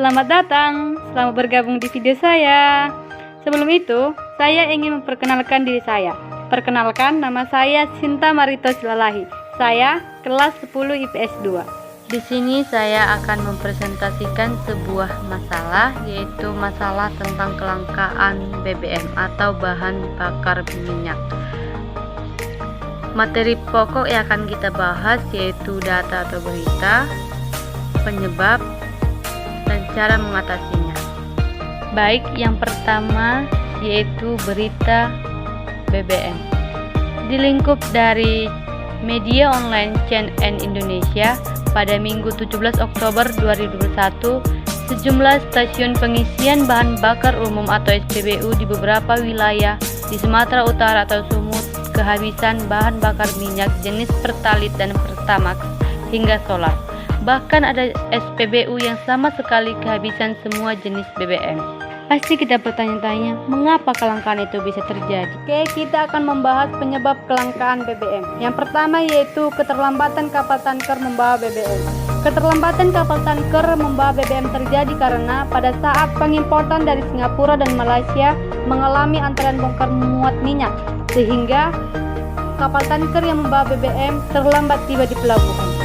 Selamat datang, selamat bergabung di video saya. Sebelum itu, saya ingin memperkenalkan diri saya. Perkenalkan, nama saya Sinta Marito Silalahi. Saya kelas 10 IPS 2. Di sini saya akan mempresentasikan sebuah masalah, yaitu masalah tentang kelangkaan BBM atau bahan bakar minyak. Materi pokok yang akan kita bahas yaitu data atau berita, penyebab, dan cara mengatasinya. Baik, yang pertama yaitu berita BBM. Di lingkup dari media online CNN Indonesia, pada Minggu 17 Oktober 2021, sejumlah stasiun pengisian bahan bakar umum atau SPBU di beberapa wilayah di Sumatera Utara atau Sumut kehabisan bahan bakar minyak jenis Pertalite dan Pertamax hingga solar. Bahkan ada SPBU yang sama sekali kehabisan semua jenis BBM. Pasti kita bertanya-tanya, mengapa kelangkaan itu bisa terjadi? Oke, kita akan membahas penyebab kelangkaan BBM. Yang pertama yaitu keterlambatan kapal tanker membawa BBM. Keterlambatan kapal tanker membawa BBM terjadi karena pada saat pengimportan dari Singapura dan Malaysia mengalami antrean bongkar muat minyak, sehingga kapal tanker yang membawa BBM terlambat tiba di pelabuhan.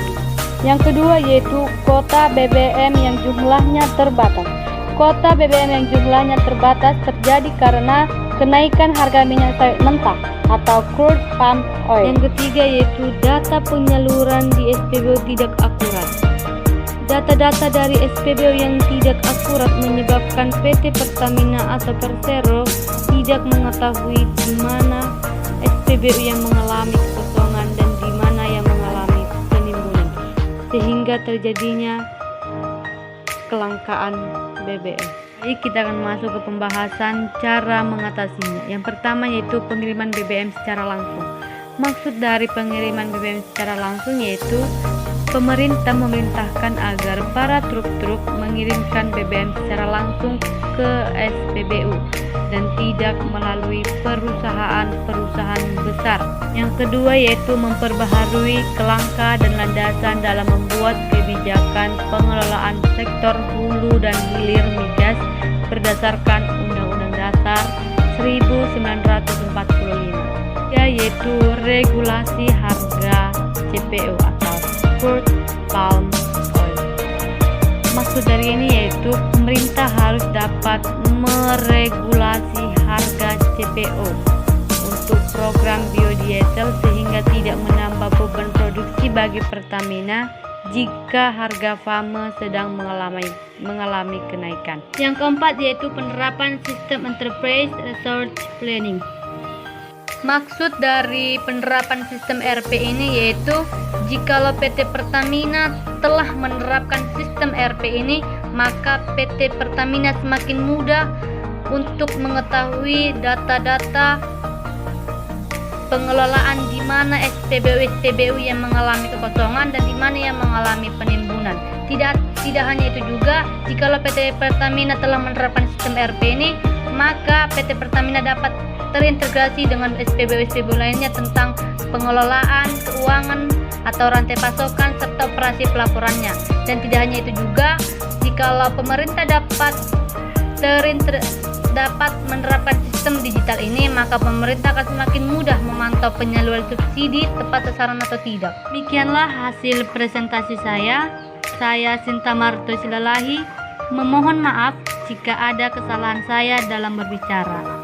Yang kedua yaitu kuota BBM yang jumlahnya terbatas. Kuota BBM yang jumlahnya terbatas terjadi karena kenaikan harga minyak sawit mentah atau crude palm oil. Yang ketiga yaitu data penyaluran di SPBU tidak akurat. Data-data dari SPBU yang tidak akurat menyebabkan PT Pertamina atau Persero tidak mengetahui di mana SPBU yang mengalami kekosongan dan di mana yang mengalami penimbunan, sehingga terjadinya kelangkaan BBM. Jadi kita akan masuk ke pembahasan cara mengatasinya. Yang pertama yaitu pengiriman BBM secara langsung. Maksud dari pengiriman BBM secara langsung yaitu pemerintah memerintahkan agar para truk-truk mengirimkan BBM secara langsung ke SPBU dan tidak melalui perusahaan-perusahaan besar. Yang kedua yaitu memperbaharui kerangka dan landasan dalam membuat kebijakan pengelolaan sektor hulu dan hilir migas berdasarkan Undang-Undang Dasar 1945, yaitu regulasi harga CPO atau crude palm oil. Maksud dari ini yaitu pemerintah harus dapat meregulasi harga CPO untuk program biodiesel sehingga tidak menambah beban produksi bagi Pertamina jika harga FAME sedang mengalami kenaikan. Yang keempat yaitu penerapan sistem Enterprise Resource Planning. Maksud dari penerapan sistem ERP ini yaitu jikalau PT Pertamina telah menerapkan sistem ERP ini, maka PT Pertamina semakin mudah untuk mengetahui data-data pengelolaan di mana SPBU yang mengalami kekosongan dan di mana yang mengalami penimbunan. Tidak hanya itu juga, jikalau PT Pertamina telah menerapkan sistem ERP ini, maka PT Pertamina dapat terintegrasi dengan SPBU lainnya tentang pengelolaan keuangan atau rantai pasokan serta operasi pelaporannya. Dan tidak hanya itu juga, jikalau pemerintah dapat menerapkan sistem digital ini, maka pemerintah akan semakin mudah memantau penyaluran subsidi tepat sasaran atau tidak. Demikianlah hasil presentasi saya. Saya Sinta Marito Silalahi. Memohon maaf jika ada kesalahan saya dalam berbicara.